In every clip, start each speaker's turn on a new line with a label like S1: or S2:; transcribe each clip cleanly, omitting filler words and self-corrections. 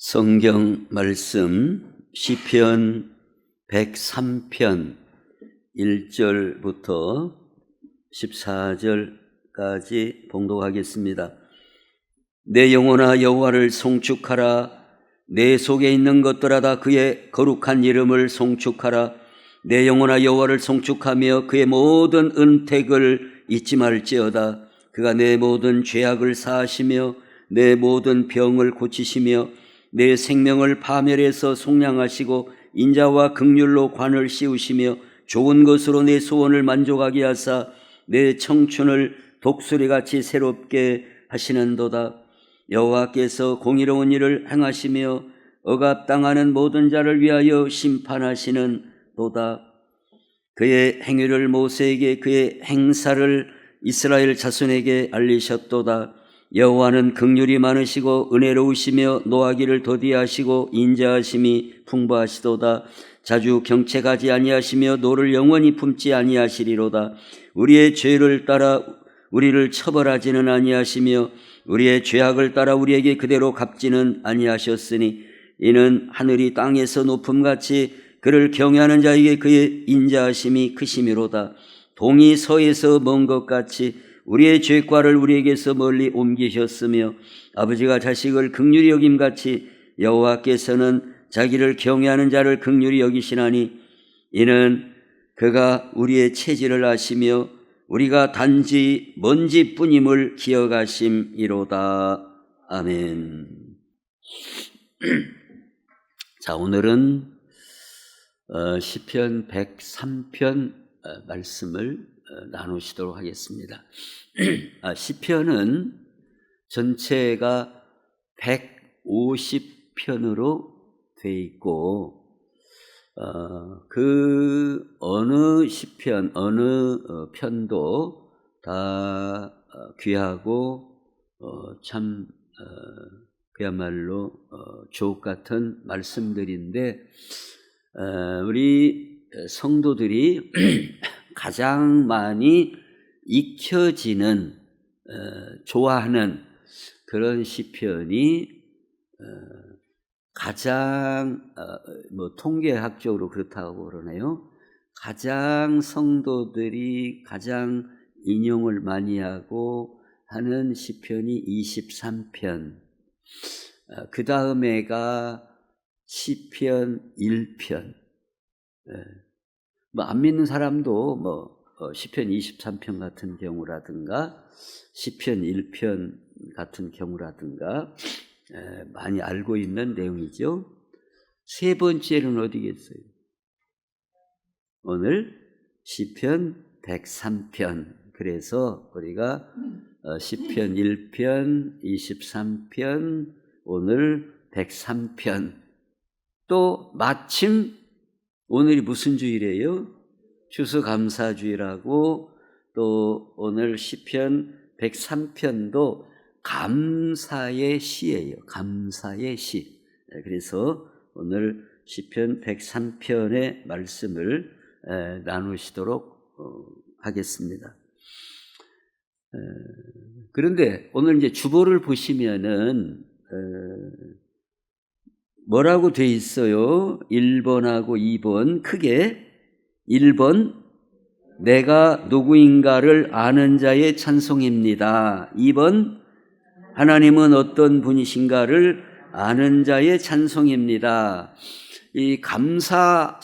S1: 성경 말씀 시편 103편 1절부터 14절까지 봉독하겠습니다. 내 영혼아 여호와를 송축하라. 내 속에 있는 것들아 다 그의 거룩한 이름을 송축하라. 내 영혼아 여호와를 송축하며 그의 모든 은택을 잊지 말지어다. 그가 내 모든 죄악을 사하시며 내 모든 병을 고치시며 내 생명을 파멸해서 속량하시고 인자와 긍휼로 관을 씌우시며 좋은 것으로 내 소원을 만족하게 하사 내 청춘을 독수리같이 새롭게 하시는도다. 여호와께서 공의로운 일을 행하시며 억압당하는 모든 자를 위하여 심판하시는도다. 그의 행위를 모세에게 그의 행사를 이스라엘 자손에게 알리셨도다. 여호와는 긍휼이 많으시고 은혜로우시며 노하기를 더디하시고 인자하심이 풍부하시도다. 자주 경책하지 아니하시며 노를 영원히 품지 아니하시리로다. 우리의 죄를 따라 우리를 처벌하지는 아니하시며 우리의 죄악을 따라 우리에게 그대로 갚지는 아니하셨으니 이는 하늘이 땅에서 높음같이 그를 경외하는 자에게 그의 인자하심이 크심이로다. 동이 서에서 먼 것 같이 우리의 죄과를 우리에게서 멀리 옮기셨으며 아버지가 자식을 긍휼히 여김같이 여호와께서는 자기를 경외하는 자를 긍휼히 여기시나니 이는 그가 우리의 체질을 아시며 우리가 단지 먼지뿐임을 기억하심이로다. 아멘. 자, 오늘은 시편 103편 말씀을 나누시도록 하겠습니다. 시편은 전체가 150편으로 되어 있고 그 어느 시편 어느 편도 다 귀하고 참 그야말로 주옥 같은 말씀들인데 우리 성도들이 가장 많이 익혀지는 좋아하는 그런 시편이 가장 통계학적으로 그렇다고 그러네요. 가장 성도들이 가장 인용을 많이 하고 하는 시편이 23편. 그 다음에가 시편 1편. 안 믿는 사람도 시편 23편 같은 경우라든가 시편 1편 같은 경우라든가 많이 알고 있는 내용이죠. 세 번째는 어디겠어요? 오늘 시편 103편. 그래서 우리가 시편 1편, 23편, 오늘 103편. 또 마침 오늘이 무슨 주일이에요? 추수감사주일하고 또 오늘 시편 103편도 감사의 시예요. 감사의 시. 그래서 오늘 시편 103편의 말씀을 나누시도록 하겠습니다. 그런데 오늘 이제 주보를 보시면은 뭐라고 돼 있어요? 1번하고 2번 크게 1번 내가 누구인가를 아는 자의 찬송입니다. 2번 하나님은 어떤 분이신가를 아는 자의 찬송입니다. 이 감사의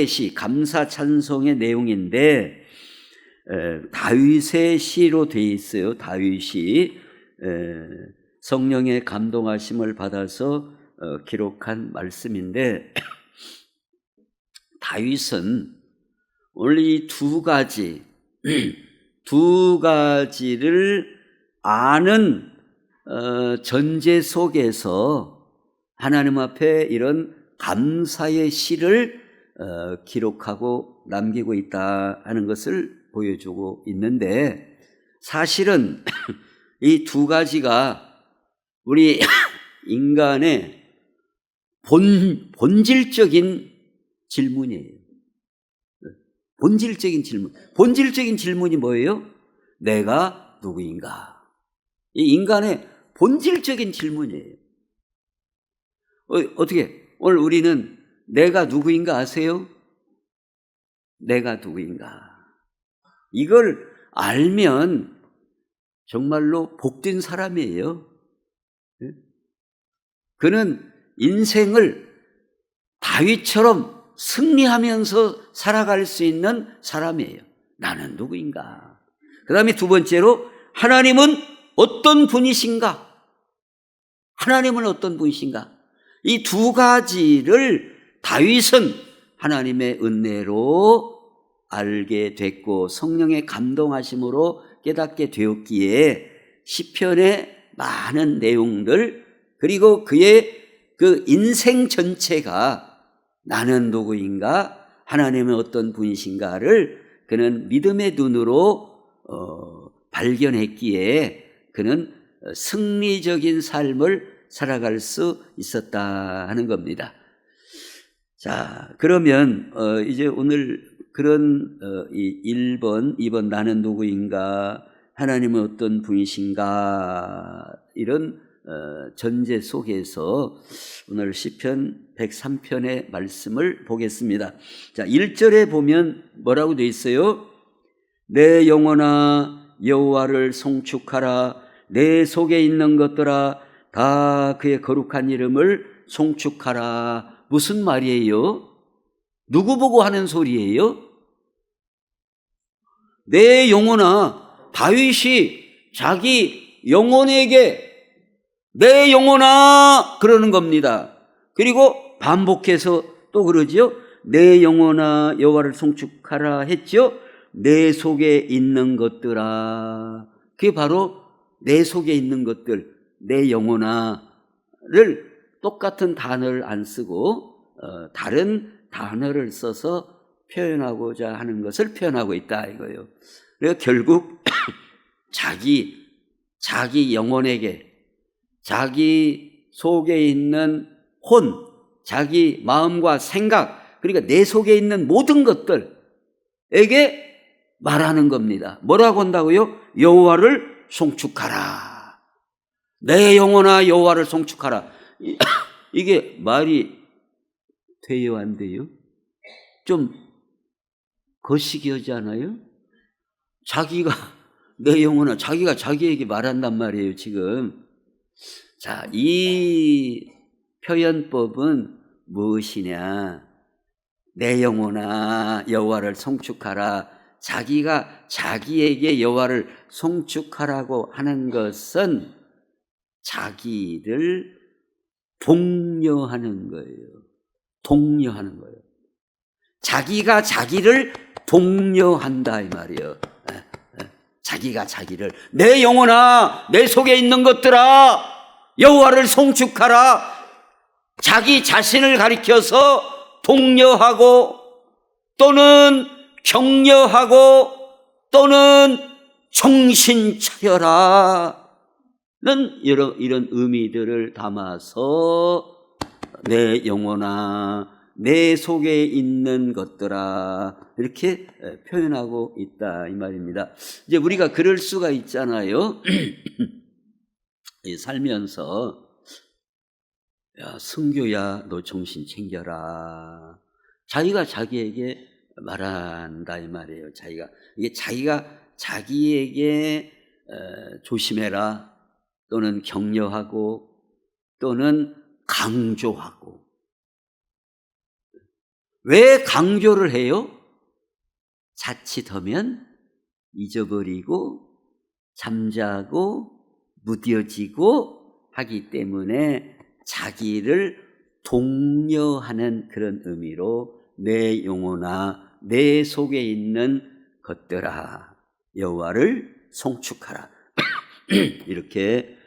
S1: 시, 감사 찬송의 내용인데 다윗의 시로 돼 있어요. 다윗이 성령의 감동하심을 받아서 기록한 말씀인데 다윗은 오늘 이 두 가지를 아는 전제 속에서 하나님 앞에 이런 감사의 시를 기록하고 남기고 있다 하는 것을 보여주고 있는데 사실은 이 두 가지가 우리 인간의 본질적인 질문이에요. 본질적인 질문. 본질적인 질문이 뭐예요? 내가 누구인가? 이 인간의 본질적인 질문이에요. 어떻게 오늘 우리는 내가 누구인가 아세요? 내가 누구인가? 이걸 알면 정말로 복된 사람이에요. 그는 인생을 다윗처럼 승리하면서 살아갈 수 있는 사람이에요. 나는 누구인가? 그 다음에 두 번째로 하나님은 어떤 분이신가? 하나님은 어떤 분이신가? 이 두 가지를 다윗은 하나님의 은혜로 알게 됐고 성령의 감동하심으로 깨닫게 되었기에 시편의 많은 내용들 그리고 그의 그 인생 전체가 나는 누구인가? 하나님은 어떤 분이신가를 그는 믿음의 눈으로 발견했기에 그는 승리적인 삶을 살아갈 수 있었다 하는 겁니다. 자, 그러면 이제 오늘 그런 이 1번, 2번 나는 누구인가? 하나님은 어떤 분이신가? 이런 전제 속에서 오늘 시편 103편의 말씀을 보겠습니다. 자, 1절에 보면 뭐라고 되어 있어요? 내 영혼아 여호와를 송축하라. 내 속에 있는 것들아 다 그의 거룩한 이름을 송축하라. 무슨 말이에요? 누구 보고 하는 소리예요? 내 영혼아, 다윗이 자기 영혼에게 내 영혼아 그러는 겁니다. 그리고 반복해서 또 그러지요. 내 영혼아 여호와를 송축하라 했죠. 내 속에 있는 것들아, 그게 바로 내 속에 있는 것들, 내 영혼아를 똑같은 단어를 안 쓰고 다른 단어를 써서 표현하고자 하는 것을 표현하고 있다 이거예요. 그래서 결국 자기 영혼에게 자기 속에 있는 혼, 자기 마음과 생각, 그러니까 내 속에 있는 모든 것들에게 말하는 겁니다. 뭐라고 한다고요? 여호와를 송축하라. 내 영혼아 여호와를 송축하라. 이게 말이 돼요, 안 돼요? 좀 거시기하지 않아요? 자기가 내 영혼아, 자기가 자기에게 말한단 말이에요, 지금. 자, 이 표현법은 무엇이냐? 내 영혼아 여호와를 송축하라. 자기가 자기에게 여호와를 송축하라고 하는 것은 자기를 독려하는 거예요. 독려하는 거예요. 자기가 자기를 독려한다 이 말이에요. 자기가 자기를 내 영혼아 내 속에 있는 것들아 여호와를 송축하라. 자기 자신을 가리켜서 독려하고 또는 격려하고 또는 정신 차려라 는 이런 의미들을 담아서 내 영혼아 내 속에 있는 것들아 이렇게 표현하고 있다 이 말입니다. 이제 우리가 그럴 수가 있잖아요. 살면서 야 승교야 너 정신 챙겨라. 자기가 자기에게 말한다 이 말이에요. 자기가 자기에게 조심해라 또는 격려하고 또는 강조하고. 왜 강조를 해요? 자칫하면 잊어버리고 잠자고 무뎌지고 하기 때문에 자기를 독려하는 그런 의미로 내 영혼아 내 속에 있는 것들아 여호와를 송축하라 이렇게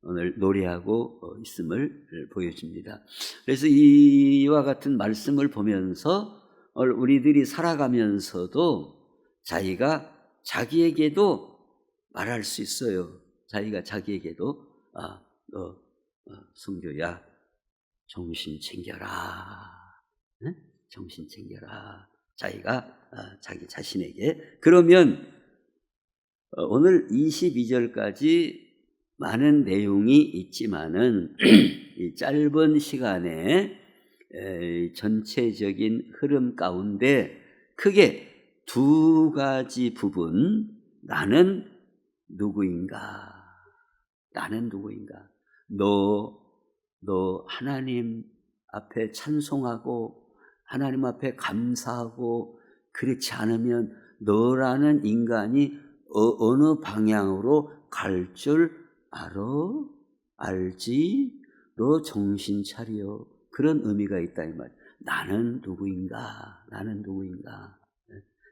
S1: 오늘 노래하고 있음을 보여줍니다. 그래서 이와 같은 말씀을 보면서 우리들이 살아가면서도 자기가 자기에게도 말할 수 있어요. 자기가 자기에게도 너 성교야 정신 챙겨라. 네? 정신 챙겨라. 자기가 자기 자신에게. 그러면 오늘 22절까지 많은 내용이 있지만은 이 짧은 시간에 전체적인 흐름 가운데 크게 두 가지 부분, 나는 누구인가? 나는 누구인가? 너 하나님 앞에 찬송하고 하나님 앞에 감사하고 그렇지 않으면 너라는 인간이 어느 방향으로 갈 줄 알아? 알지? 너 정신 차려. 그런 의미가 있다 이 말. 나는 누구인가? 나는 누구인가?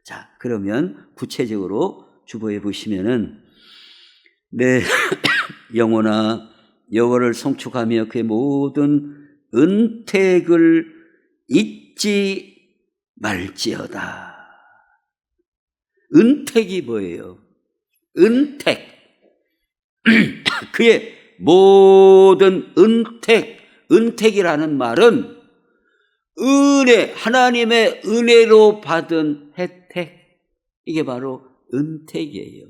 S1: 자, 그러면 구체적으로 주보에 보시면은 내 영혼아 여호와를 송축하며 그의 모든 은택을 잊지 말지어다. 은택이 뭐예요? 은택. 그의 모든 은택이라는 말은 은혜, 하나님의 은혜로 받은 혜택. 이게 바로 은택이에요.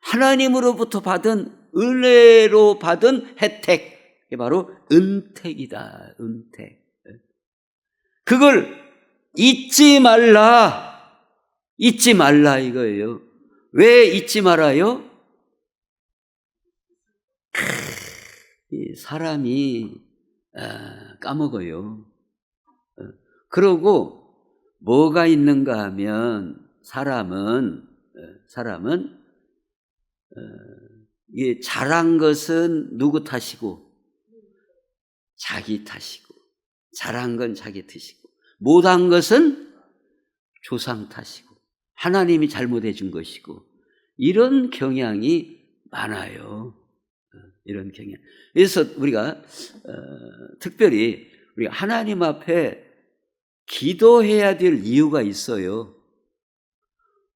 S1: 하나님으로부터 받은 은혜로 받은 혜택. 이게 바로 은택이다. 은택. 그걸 잊지 말라. 잊지 말라 이거예요. 왜 잊지 말아요? 사람이 까먹어요. 그러고 뭐가 있는가 하면 사람은 잘한 것은 누구 탓이고 자기 탓이고, 잘한 건 자기 탓이고, 못한 것은 조상 탓이고 하나님이 잘못해 준 것이고, 이런 경향이 많아요. 이런 경향. 그래서 우리가 특별히 우리가 하나님 앞에 기도해야 될 이유가 있어요.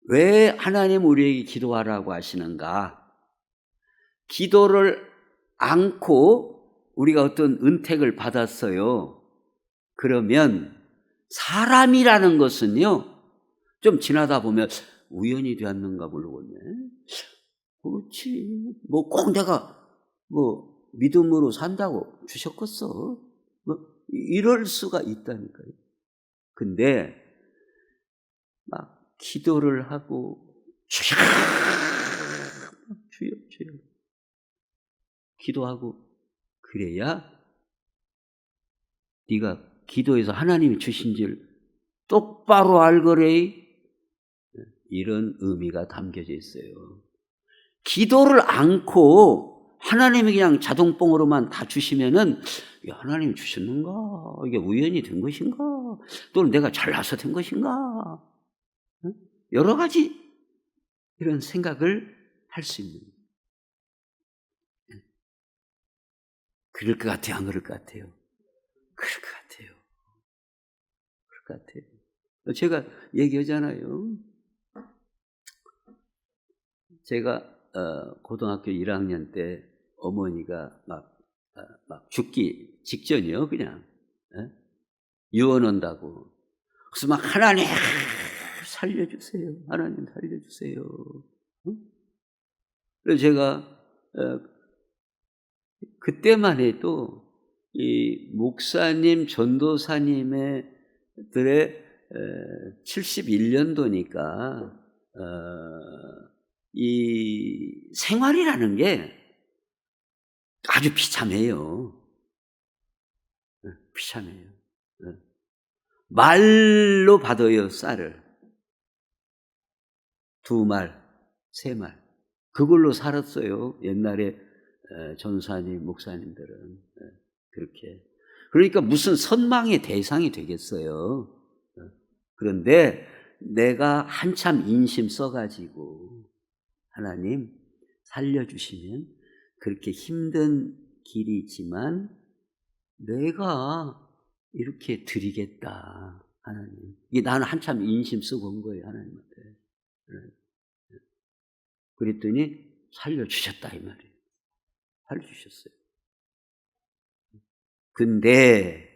S1: 왜 하나님 우리에게 기도하라고 하시는가? 기도를 않고 우리가 어떤 은택을 받았어요. 그러면 사람이라는 것은요, 좀 지나다 보면 우연히 되었는가 모르겠네. 그렇지. 뭐 꼭 내가 믿음으로 산다고 주셨겠어. 이럴 수가 있다니까요. 근데 막 기도를 하고 주여 기도하고 그래야 네가 기도해서 하나님이 주신 줄 똑바로 알거래. 이런 의미가 담겨져 있어요. 기도를 않고 하나님이 그냥 자동뽕으로만 다 주시면은 하나님이 주셨는가? 이게 우연히 된 것인가? 또는 내가 잘나서 된 것인가? 여러 가지 이런 생각을 할 수 있는. 그럴 것 같아요? 안 그럴 것 같아요? 그럴 것 같아요. 그럴 것 같아요. 제가 얘기하잖아요. 제가 고등학교 1학년 때 어머니가 막 죽기 직전이요, 그냥. 유언 한다고. 그래서 막 하나님 살려주세요. 하나님 살려주세요. 그래서 제가 그때만 해도 이 목사님, 전도사님의 들의 71년도니까 이 생활이라는 게 아주 비참해요. 비참해요. 말로 받아요, 쌀을. 2말, 3말. 그걸로 살았어요. 옛날에 전사님, 목사님들은. 그렇게. 그러니까 무슨 선망의 대상이 되겠어요. 그런데 내가 한참 인심 써가지고 하나님 살려주시면 그렇게 힘든 길이지만 내가 이렇게 드리겠다. 하나님. 이게 나는 한참 인심 쓰고 온 거예요, 하나님한테. 그랬더니 살려주셨다 이 말이에요. 살려주셨어요. 근데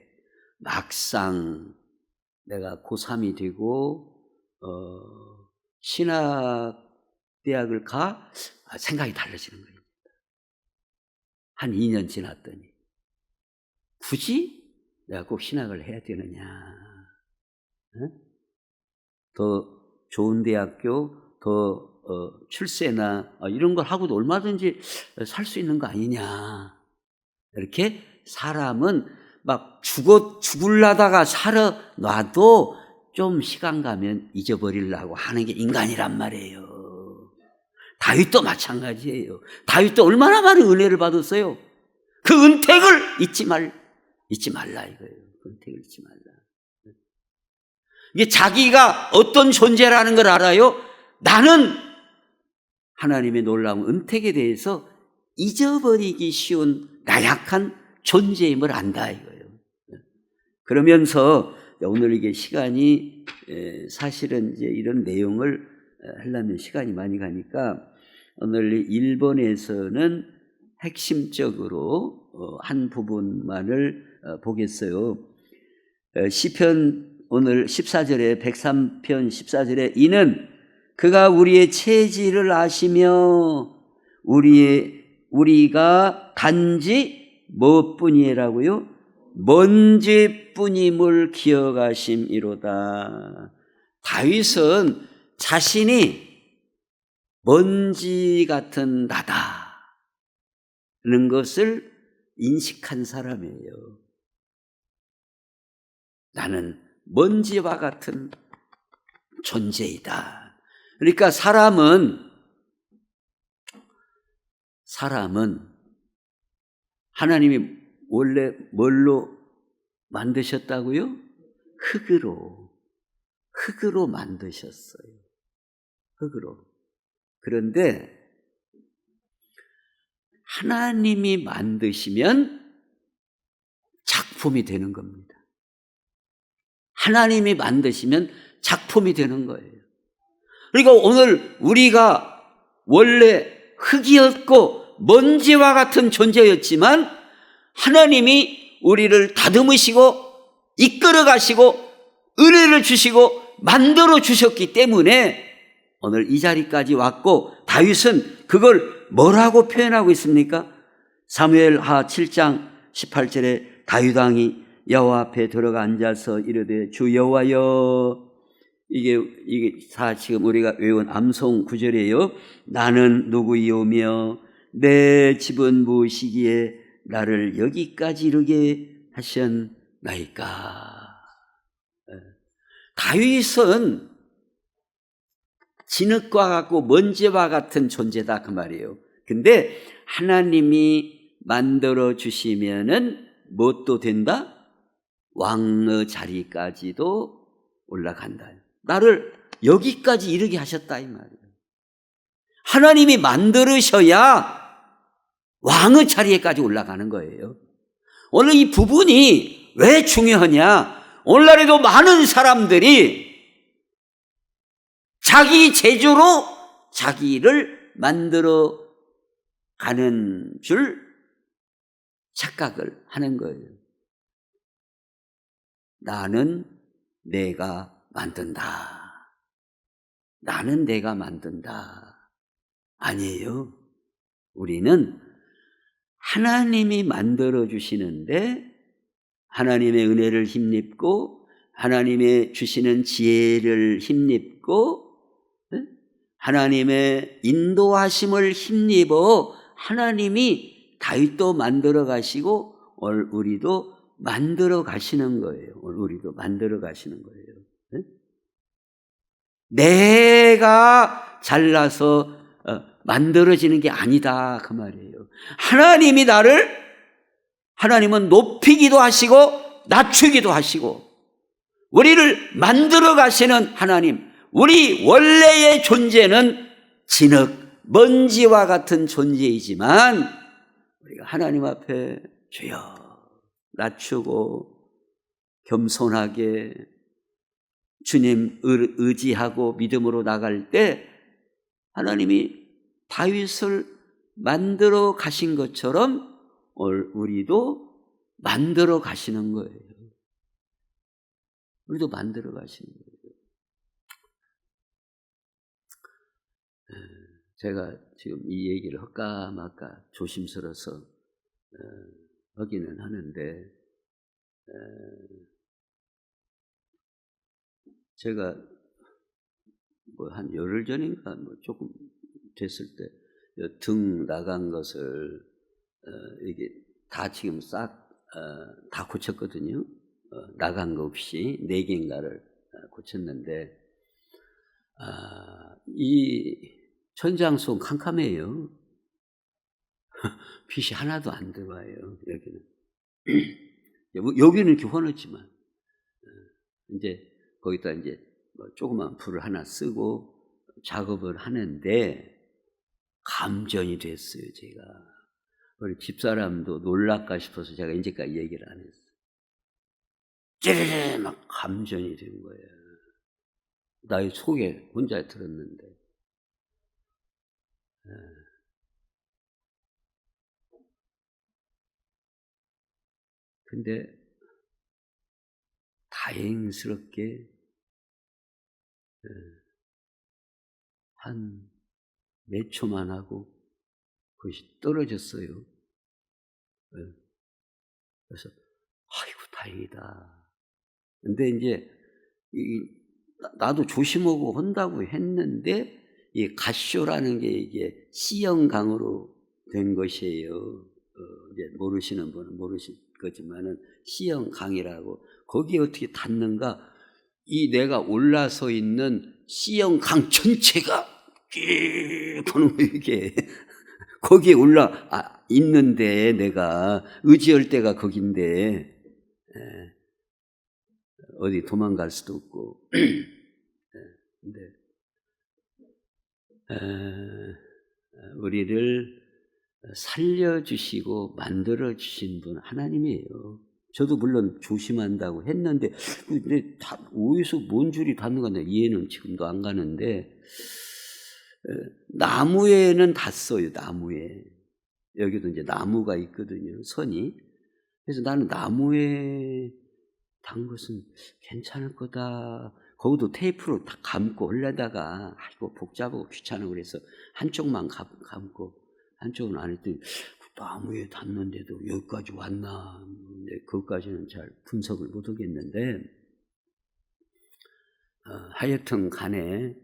S1: 막상 내가 고3이 되고 신학 대학을 가? 생각이 달라지는 거예요. 한 2년 지났더니 굳이 내가 꼭 신학을 해야 되느냐? 더 좋은 대학교, 더 출세나 이런 걸 하고도 얼마든지 살 수 있는 거 아니냐? 이렇게 사람은 막 죽을라다가 살아놔도 좀 시간 가면 잊어버리려고 하는 게 인간이란 말이에요. 다윗도 마찬가지예요. 다윗도 얼마나 많은 은혜를 받았어요. 그 은택을 잊지 말라 이거예요. 그 은택을 잊지 말라. 이게 자기가 어떤 존재라는 걸 알아요. 나는 하나님의 놀라운 은택에 대해서 잊어버리기 쉬운 나약한 존재임을 안다 이거예요. 그러면서 오늘 이게 시간이 사실은 이제 이런 내용을 하려면 시간이 많이 가니까 오늘 1번에서는 핵심적으로 한 부분만을 보겠어요. 시편 오늘 14절에 103편 14절에 이는 그가 우리의 체질을 아시며 우리가 단지 무엇뿐이라고요? 먼지뿐임을 기억하심이로다. 다윗은 자신이 먼지 같은 나다는 것을 인식한 사람이에요. 나는 먼지와 같은 존재이다. 그러니까 사람은 하나님이 원래 뭘로 만드셨다고요? 흙으로 만드셨어요. 흙으로. 그런데 하나님이 만드시면 작품이 되는 겁니다. 하나님이 만드시면 작품이 되는 거예요. 그러니까 오늘 우리가 원래 흙이었고 먼지와 같은 존재였지만 하나님이 우리를 다듬으시고 이끌어 가시고 은혜를 주시고 만들어 주셨기 때문에 오늘 이 자리까지 왔고, 다윗은 그걸 뭐라고 표현하고 있습니까? 사무엘하 7장 18절에 다윗 왕이 여호와 앞에 들어가 앉아서 이르되 주 여호와여, 이게 다 지금 우리가 외운 암송 구절이에요. 나는 누구이오며 내 집은 무엇이기에 나를 여기까지 이르게 하셨나이까. 다윗은 진흙과 같고 먼지와 같은 존재다 그 말이에요. 근데 하나님이 만들어 주시면은 무엇도 된다? 왕의 자리까지도 올라간다. 나를 여기까지 이르게 하셨다 이 말이에요. 하나님이 만들으셔야 왕의 자리에까지 올라가는 거예요. 오늘 이 부분이 왜 중요하냐? 오늘날에도 많은 사람들이 자기 재주로 자기를 만들어 가는 줄 착각을 하는 거예요. 나는 내가 만든다. 나는 내가 만든다. 아니에요. 우리는 하나님이 만들어 주시는데 하나님의 은혜를 힘입고 하나님의 주시는 지혜를 힘입고 하나님의 인도하심을 힘입어 하나님이 다윗도 만들어 가시고 우리도 만들어 가시는 거예요. 우리도 만들어 가시는 거예요. 내가 잘나서 만들어지는 게 아니다 그 말이에요. 하나님은 높이기도 하시고 낮추기도 하시고 우리를 만들어 가시는 하나님. 우리 원래의 존재는 진흙, 먼지와 같은 존재이지만 우리가 하나님 앞에 주여 낮추고 겸손하게 주님 의지하고 믿음으로 나갈 때 하나님이 다윗을 만들어 가신 것처럼 우리도 만들어 가시는 거예요. 우리도 만들어 가시는 거예요. 제가 지금 이 얘기를 할까 말까 조심스러워서 하기는 하는데, 제가 뭐 한 열흘 전인가 뭐 조금 됐을 때 등 나간 것을 이게 다 지금 싹 다 고쳤거든요. 나간 거 없이 4개인가를 고쳤는데, 이 천장송 캄캄해요. 빛이 하나도 안 들어와요. 여기는 이렇게 환했지만 이제 거기다 이제 뭐 조그만 불을 하나 쓰고 작업을 하는데 감전이 됐어요. 제가 우리 집사람도 놀랄까 싶어서 제가 이제까지 얘기를 안 했어요. 찌르르 막 감전이 된 거예요. 나의 속에 혼자 들었는데. 근데 다행스럽게 한 몇 초만 하고 그것이 떨어졌어요. 그래서 아이고 다행이다. 근데 이제 나도 조심하고 한다고 했는데 이 갓쇼라는 게 이게 C형강으로 된 것이에요. 이제 모르시는 분은 모르실 거지만은 C형강이라고, 거기에 어떻게 닿는가? 이 내가 올라서 있는 C형강 전체가 쭉 보는 거예요. 이게 거기에 올라 있는데 내가 의지할 때가 거긴데 어디 도망갈 수도 없고. 근데 우리를 살려주시고 만들어주신 분 하나님이에요. 저도 물론 조심한다고 했는데 근데 어디서 뭔 줄이 닿는가 이해는 지금도 안 가는데, 나무에는 닿았어요. 나무에. 여기도 이제 나무가 있거든요. 선이. 그래서 나는 나무에 닿은 것은 괜찮을 거다. 거기도 테이프로 다 감고 하려다가 이거 복잡하고 귀찮아 그래서 한쪽만 감고 한쪽은 안 했더니 나무에 닿는데도 여기까지 왔나. 그것까지는 잘 분석을 못 하겠는데, 하여튼 간에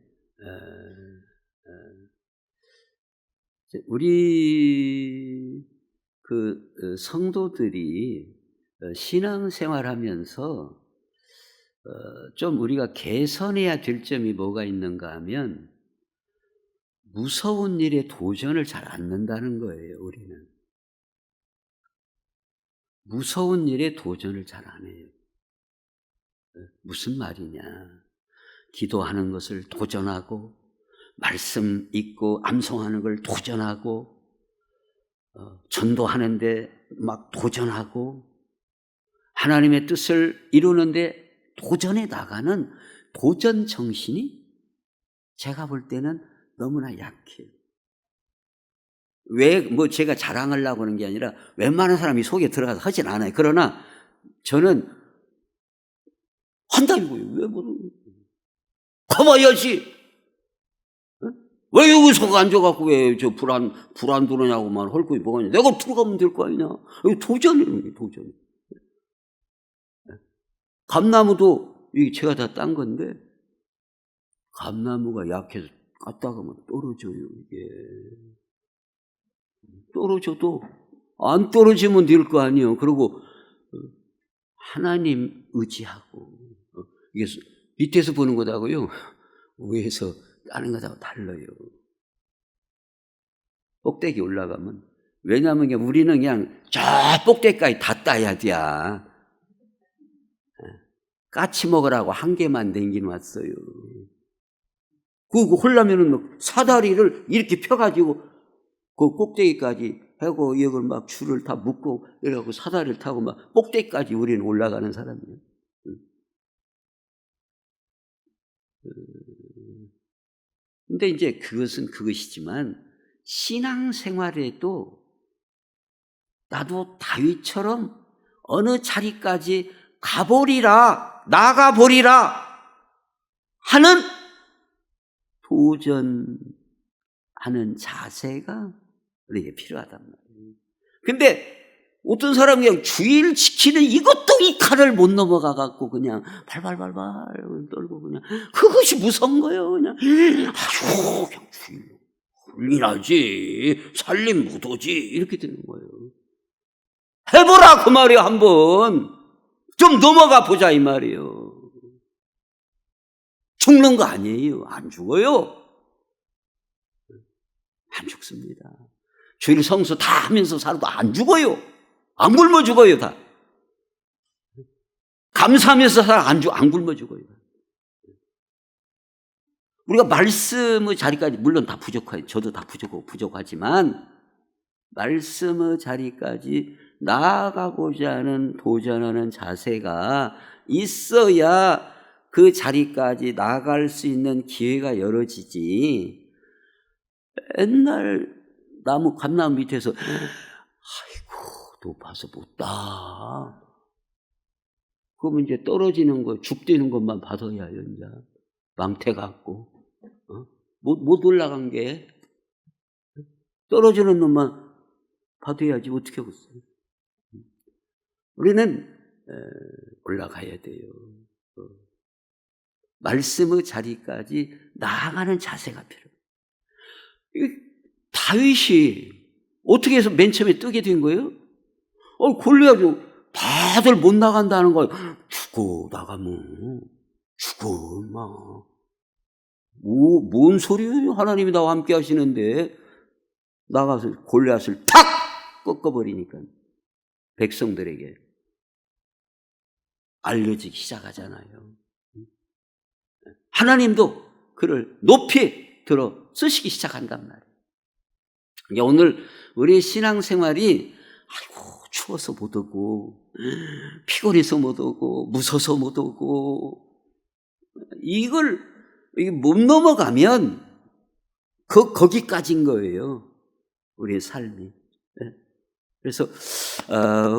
S1: 우리 그 성도들이 신앙생활하면서 좀 우리가 개선해야 될 점이 뭐가 있는가 하면, 무서운 일에 도전을 잘 안 넣는다는 거예요. 우리는 무서운 일에 도전을 잘 안 해요. 무슨 말이냐? 기도하는 것을 도전하고, 말씀 읽고 암송하는 걸 도전하고, 전도하는데 막 도전하고, 하나님의 뜻을 이루는데 도전해 나가는 도전 정신이 제가 볼 때는 너무나 약해요. 왜 뭐 제가 자랑하려고 하는 게 아니라 웬만한 사람이 속에 들어가서 하진 않아요. 그러나 저는 한다고요. 왜 모르는 가봐야지. 왜 여기서 앉아갖고 왜 저 불 안 들어오냐고만 헐거이 뭐가 있냐. 내가 들어가면 될 거 아니냐. 이거 도전이라는 거예요. 도전. 감나무도 이게 제가 다 딴 건데, 감나무가 약해서 깠다가면 떨어져요. 이게 떨어져도 안 떨어지면 될 거 아니에요. 그리고 하나님 의지하고, 이게 밑에서 보는 거다고요. 위에서 따는 거하고 달라요. 꼭대기 올라가면, 왜냐하면 우리는 그냥 저 꼭대기까지 다 따야 돼. 까치 먹으라고 한 개만 남겨놨어요. 그거 홀라면은 사다리를 이렇게 펴가지고 그 꼭대기까지 하고 이걸 막 줄을 다 묶고 이래갖고 사다리를 타고 막 꼭대기까지 우리는 올라가는 사람이에요. 근데 이제 그것은 그것이지만, 신앙생활에도 나도 다윗처럼 어느 자리까지 가보리라, 나가보리라 하는 도전 하는 자세가 우리에게 필요하단 말이에요. 근데 어떤 사람이 그냥 주의를 지키는 이것도 이 칼을 못 넘어가 갖고 그냥 발발발발 떨고 그냥 그것이 무서운 거예요. 그냥 아주 그냥 주의 훈련하지 살림 못하지 이렇게 되는 거예요. 해보라 그 말이에요. 한번 좀 넘어가 보자 이 말이에요. 죽는 거 아니에요. 안 죽어요. 안 죽습니다. 주일 성수 다 하면서 살아도 안 죽어요. 안 굶어 죽어요. 다 감사하면서 살아 안 굶어 죽어요. 우리가 말씀의 자리까지 물론 다 부족해요. 저도 다 부족하지만 말씀의 자리까지 나아가고자 하는 도전하는 자세가 있어야 그 자리까지 나아갈 수 있는 기회가 열어지지. 옛날 감나무 밑에서 아이고 높아서 못 따. 그러면 이제 떨어지는 거 죽되는 것만 받아야 이제 망태 같고 못 올라간 게 떨어지는 놈만 받아야지 어떻게 하겠어요. 우리는 올라가야 돼요. 말씀의 자리까지 나아가는 자세가 필요해요. 다윗이 어떻게 해서 맨 처음에 뜨게 된 거예요? 골리앗이 다들 못 나간다는 거예요. 죽어 나가면 죽어 막. 뭔 소리예요? 하나님이 나와 함께 하시는데 나가서 골리앗을 탁 꺾어버리니까 백성들에게 알려지기 시작하잖아요. 하나님도 그를 높이 들어 쓰시기 시작한단 말이에요. 오늘 우리의 신앙생활이 아이고 추워서 못 오고 피곤해서 못 오고 무서워서 못 오고 이게 못 넘어가면 거기까지인 거예요. 우리의 삶이. 그래서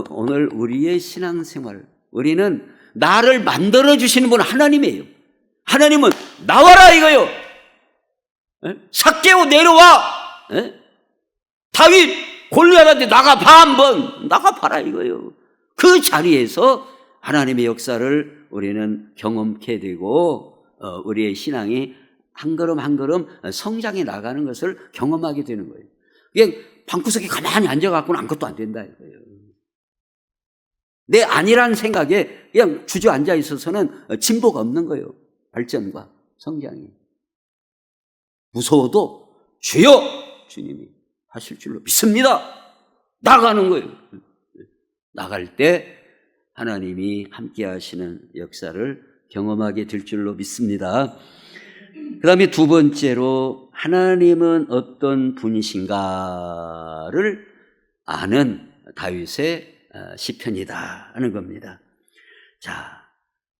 S1: 오늘 우리의 신앙생활 우리는 나를 만들어주시는 분은 하나님이에요. 하나님은 나와라 이거요. 삭개오 내려와. 다윗 골리앗한테 나가봐 한번. 나가봐라 이거요. 그 자리에서 하나님의 역사를 우리는 경험케 되고 우리의 신앙이 한 걸음 한 걸음 성장해 나가는 것을 경험하게 되는 거예요. 그냥 방구석에 가만히 앉아갖고는 아무것도 안 된다 이거예요. 내 아니란 생각에 그냥 주저앉아 있어서는 진보가 없는 거예요. 발전과 성장이. 무서워도 주여 주님이 하실 줄로 믿습니다. 나가는 거예요. 나갈 때 하나님이 함께 하시는 역사를 경험하게 될 줄로 믿습니다. 그 다음에 두 번째로 하나님은 어떤 분이신가를 아는 다윗의 시편이다 하는 겁니다. 자,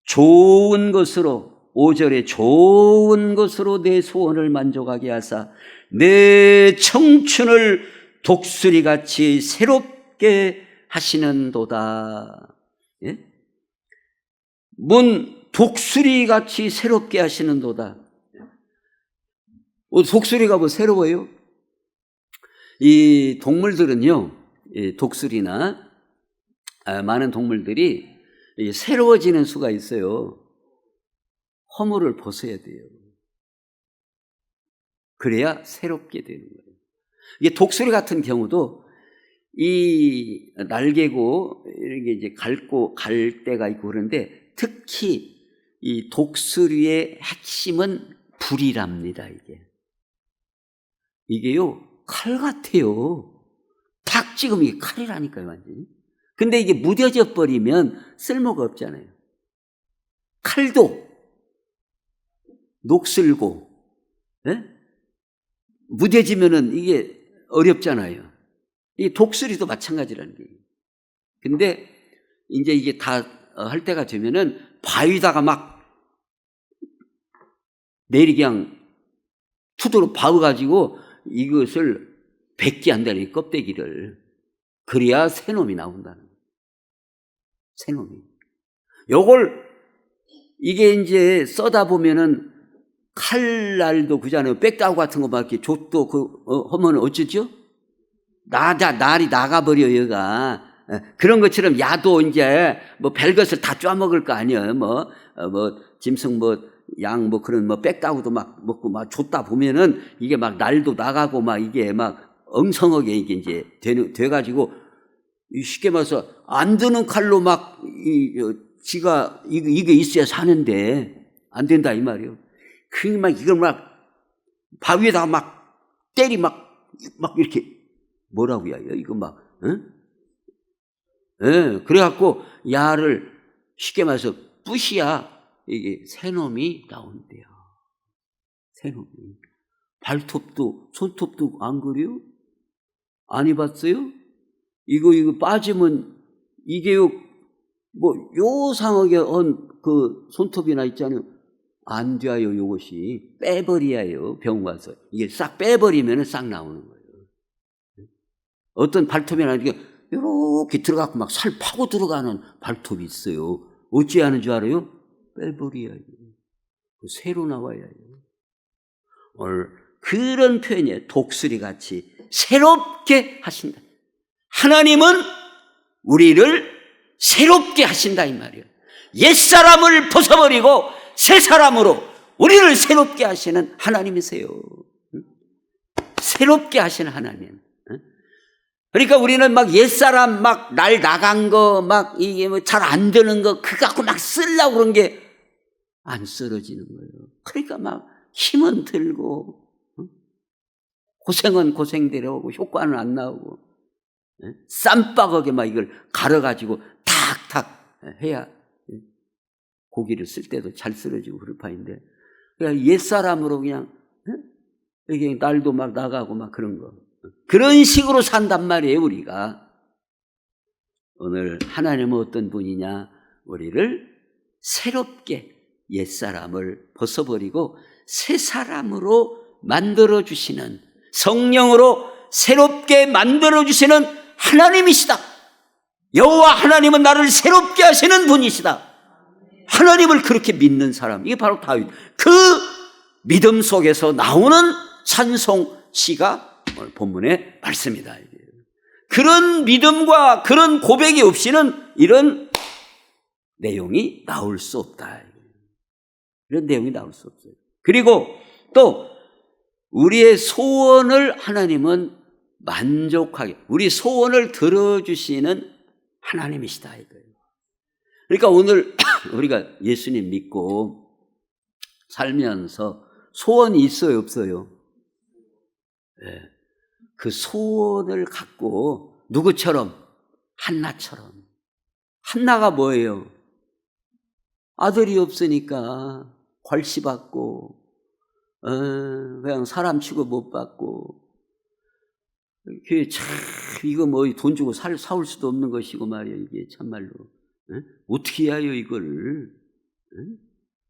S1: 좋은 것으로 5절에 좋은 것으로 내 소원을 만족하게 하사 내 청춘을 독수리같이 새롭게 하시는도다. 예? 뭔 독수리같이 새롭게 하시는도다. 독수리가 뭐 새로워요? 이 동물들은요, 이 독수리나 많은 동물들이 새로워지는 수가 있어요. 허물을 벗어야 돼요. 그래야 새롭게 되는 거예요. 이게 독수리 같은 경우도 이 날개고 이런 게 이제 갈 때가 있고 그런데 특히 이 독수리의 핵심은 불이랍니다. 이게요 칼 같아요. 탁 찍으면 이게 칼이라니까요, 완전히. 근데 이게 무뎌져 버리면 쓸모가 없잖아요. 칼도 녹슬고, 네? 무뎌지면은 이게 어렵잖아요. 이 독수리도 마찬가지라는 거예요. 근데 이제 이게 다 할 때가 되면은 바위다가 막 내리경 투도로 박아가지고 이것을 뱉게 한다는 이 껍데기를. 그래야 새놈이 나온다는 거예요. 새놈이. 요걸 이게 이제 써다 보면은 칼날도 그잖아요. 백다구 같은 거 막 이렇게 줬도 하면 어쩌죠? 날이 나가버려, 얘가. 그런 것처럼 야도 이제 뭐 별것을 다 쪼아먹을 거 아니에요. 짐승 양 그런 백다구도 막 먹고 막 줬다 보면은 이게 막 날도 나가고 막 이게 막 엉성하게 이게 이제 돼가지고 쉽게 말해서 안 드는 칼로 막 지가 이게 있어야 사는데 안 된다 이 말이에요. 그게 막 이걸 막 바위에다가 막 때리 막 이렇게 뭐라고 해요? 이거 막 응? 예, 그래갖고 야를 쉽게 말해서 뿌시야 이게 새놈이 나온대요. 새놈이. 발톱도 손톱도 안 그래요? 안 해봤어요? 이거 빠지면 이게 요상하게 그 손톱이나 있잖아요. 안 돼요. 요것이 빼버려요. 병원 가서 이게 싹 빼버리면 싹 나오는 거예요. 어떤 발톱이나 이게 이렇게 들어가고 막 살 파고 들어가는 발톱이 있어요. 어찌 하는 줄 알아요? 빼버려요. 새로 나와야 해요. 오늘 그런 표현이에요. 독수리 같이 새롭게 하신다. 하나님은 우리를 새롭게 하신다 이 말이에요. 옛사람을 벗어버리고 새 사람으로 우리를 새롭게 하시는 하나님이세요. 새롭게 하시는 하나님. 그러니까 우리는 막 옛사람 막 날 나간 거 막 이게 잘 안 되는 거 그거 갖고 막 쓰려고 그런 게 안 쓰러지는 거예요. 그러니까 막 힘은 들고 고생은 고생대로 하고 효과는 안 나오고 쌈박하게 막 이걸 갈아가지고 탁탁 해야 고기를 쓸 때도 잘 쓰러지고 그럴 판인데 그냥 옛사람으로 그냥 이게 날도 막 나가고 막 그런 거 그런 식으로 산단 말이에요. 우리가 오늘 하나님은 어떤 분이냐? 우리를 새롭게 옛사람을 벗어버리고 새 사람으로 만들어주시는 성령으로 새롭게 만들어주시는 하나님이시다. 여호와 하나님은 나를 새롭게 하시는 분이시다. 하나님을 그렇게 믿는 사람, 이게 바로 다윗. 그 믿음 속에서 나오는 찬송시가 오늘 본문의 말씀이다. 그런 믿음과 그런 고백이 없이는 이런 내용이 나올 수 없다. 이런 내용이 나올 수 없어요. 그리고 또 우리의 소원을 하나님은 만족하게, 우리 소원을 들어주시는 하나님이시다 이거예요. 그러니까 오늘 우리가 예수님 믿고 살면서 소원이 있어요, 없어요? 네. 그 소원을 갖고 누구처럼? 한나처럼. 한나가 뭐예요? 아들이 없으니까 괄시받고 그냥 사람 취급 못 받고 이게 참 이거 돈 주고 사올 수도 없는 것이고 말이야. 이게 참말로 어떻게 해야 해요 이거를?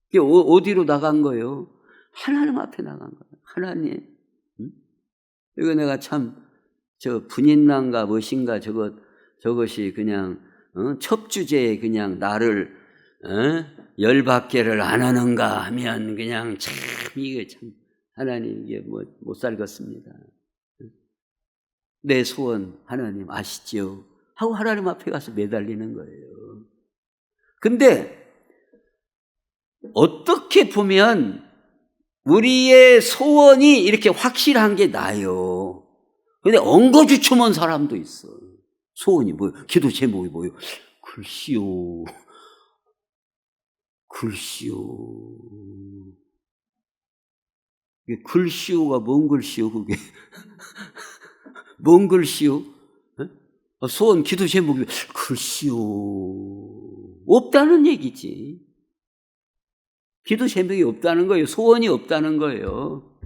S1: 이게 어디로 나간 거예요? 하나님 앞에 나간 거예요. 하나님, 이거 내가 참 분인난가 무엇인가 저것이 그냥 첩주제에 그냥 나를 열받게를 안 하는가 하면 그냥 참 이게 참 하나님 이게 못 살겠습니다. 내 소원 하나님 아시죠? 하고 하나님 앞에 가서 매달리는 거예요. 근데 어떻게 보면 우리의 소원이 이렇게 확실한 게 나요. 근데 엉거주춤한 사람도 있어. 소원이 뭐예요? 기도 제목이 뭐예요? 글씨요. 이게 글씨요가 뭔 글씨요 그게? 뭔 글씨요? 소원 기도 제목이 글씨요. 없다는 얘기지. 기도 제목이 없다는 거예요. 소원이 없다는 거예요.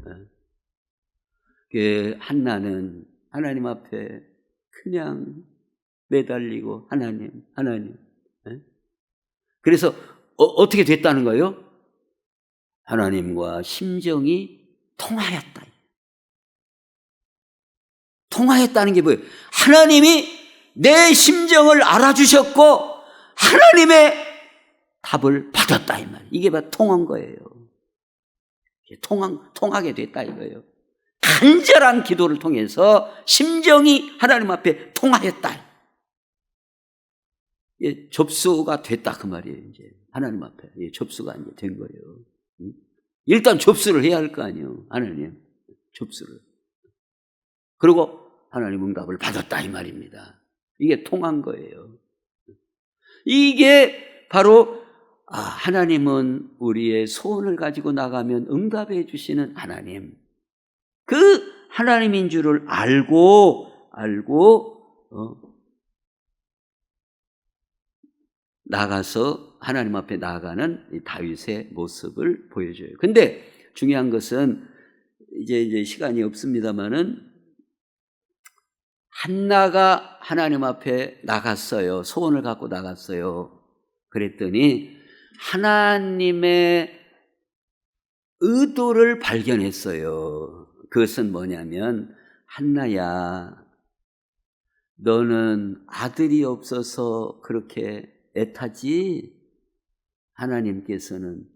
S1: 한나는 하나님 앞에 그냥 매달리고 하나님. 그래서 어떻게 됐다는 거예요? 하나님과 심정이 통하였다. 통하였다는 게 뭐예요? 하나님이 내 심정을 알아주셨고 하나님의 답을 받았다 이 말. 이게 바로 통한 거예요. 통하게 됐다 이거예요. 간절한 기도를 통해서 심정이 하나님 앞에 통하였다. 예, 접수가 됐다 그 말이에요. 이제 하나님 앞에 예, 접수가 이제 된 거예요. 일단 접수를 해야 할 거 아니에요. 하나님 접수를. 그리고 하나님 응답을 받았다 이 말입니다. 이게 통한 거예요. 이게 바로 하나님은 우리의 소원을 가지고 나가면 응답해 주시는 하나님. 그 하나님인 줄을 알고 나가서 하나님 앞에 나아가는 이 다윗의 모습을 보여줘요. 근데 중요한 것은 이제 시간이 없습니다만은 한나가 하나님 앞에 나갔어요. 소원을 갖고 나갔어요. 그랬더니 하나님의 의도를 발견했어요. 그것은 뭐냐면 한나야, 너는 아들이 없어서 그렇게 애타지? 하나님께서는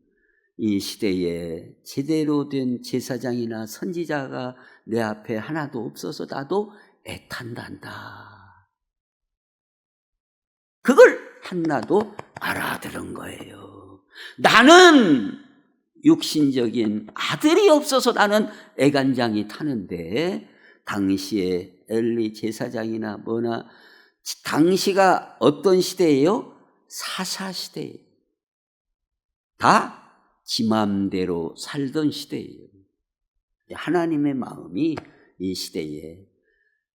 S1: 이 시대에 제대로 된 제사장이나 선지자가 내 앞에 하나도 없어서 나도 애탄단다. 그걸 한나도 알아들은 거예요. 나는 육신적인 아들이 없어서 나는 애간장이 타는데 당시에 엘리 제사장이나 뭐나 당시가 어떤 시대예요? 사사시대예요. 다 지 맘대로 살던 시대예요. 하나님의 마음이 이 시대에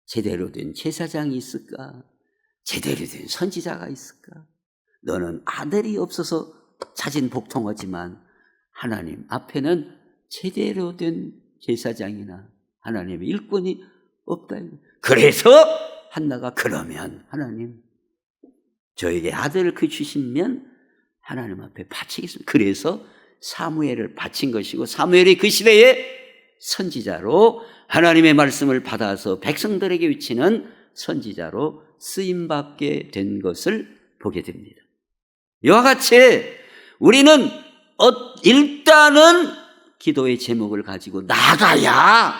S1: 제대로 된 제사장이 있을까? 제대로 된 선지자가 있을까? 너는 아들이 없어서 자진복통하지만 하나님 앞에는 제대로 된 제사장이나 하나님의 일꾼이 없다. 그래서 한나가 그러면 하나님 저에게 아들을 주시면 하나님 앞에 바치겠습니다. 그래서 사무엘을 바친 것이고 사무엘이 그 시대에 선지자로 하나님의 말씀을 받아서 백성들에게 위치는 선지자로 쓰임받게 된 것을 보게 됩니다. 이와 같이 우리는 일단은 기도의 제목을 가지고 나가야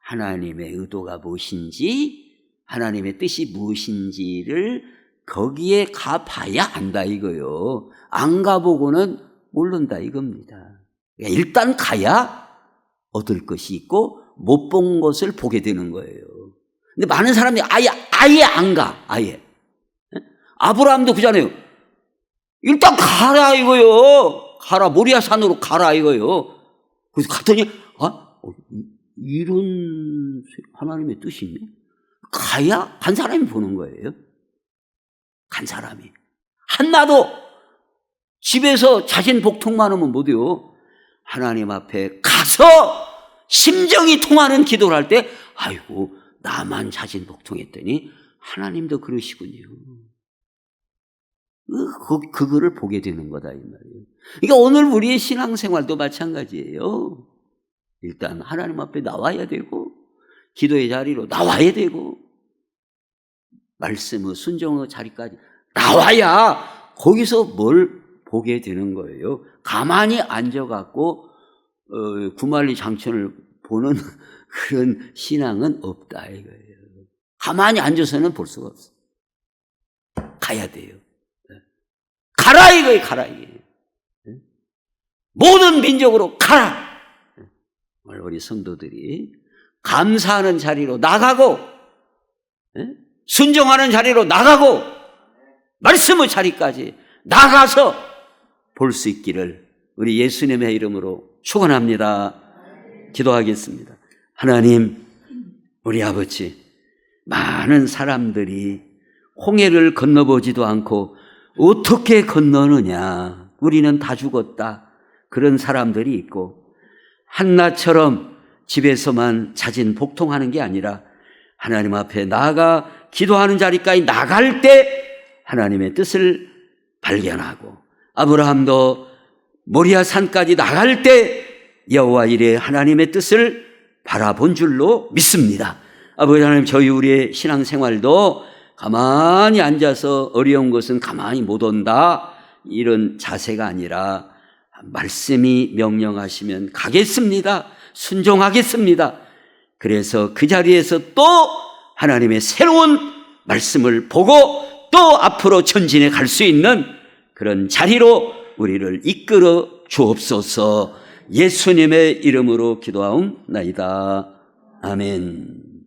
S1: 하나님의 의도가 무엇인지 하나님의 뜻이 무엇인지를 거기에 가봐야 안다 이거요. 안 가보고는 모른다 이겁니다. 일단 가야 얻을 것이 있고 못 본 것을 보게 되는 거예요. 근데 많은 사람들이 아예 안 가. 아예. 아브라함도 그잖아요. 일단 가라 이거요. 가라. 모리아 산으로 가라 이거요. 그래서 갔더니 이런 하나님의 뜻이 있네. 가야 간 사람이 보는 거예요. 간 사람이. 한나도 집에서 자신 복통만 하면 못해요. 하나님 앞에 가서 심정이 통하는 기도를 할 때 아이고 나만 자진 복통했더니 하나님도 그러시군요. 그거를 보게 되는 거다 이 말이에요. 그러니까 오늘 우리의 신앙생활도 마찬가지예요. 일단 하나님 앞에 나와야 되고 기도의 자리로 나와야 되고 말씀의 순종의 자리까지 나와야 거기서 뭘 보게 되는 거예요. 가만히 앉아갖고 구만리 장천을 보는 그런 신앙은 없다 이거예요. 가만히 앉아서는 볼 수가 없어. 가야 돼요. 가라 이거예요. 가라 이거예요. 모든 민족으로 가라. 우리 성도들이 감사하는 자리로 나가고 순종하는 자리로 나가고 말씀의 자리까지 나가서 볼 수 있기를 우리 예수님의 이름으로 축원합니다. 기도하겠습니다. 하나님, 우리 아버지, 많은 사람들이 홍해를 건너보지도 않고 어떻게 건너느냐, 우리는 다 죽었다, 그런 사람들이 있고 한나처럼 집에서만 자진 복통하는 게 아니라 하나님 앞에 나아가 기도하는 자리까지 나갈 때 하나님의 뜻을 발견하고 아브라함도 모리아 산까지 나갈 때 여호와 이레 하나님의 뜻을 바라본 줄로 믿습니다. 아버지 하나님, 저희 우리의 신앙생활도 가만히 앉아서 어려운 것은 가만히 못 온다 이런 자세가 아니라 말씀이 명령하시면 가겠습니다. 순종하겠습니다. 그래서 그 자리에서 또 하나님의 새로운 말씀을 보고 또 앞으로 전진해 갈 수 있는 그런 자리로 우리를 이끌어 주옵소서. 예수님의 이름으로 기도하옵나이다. 아멘.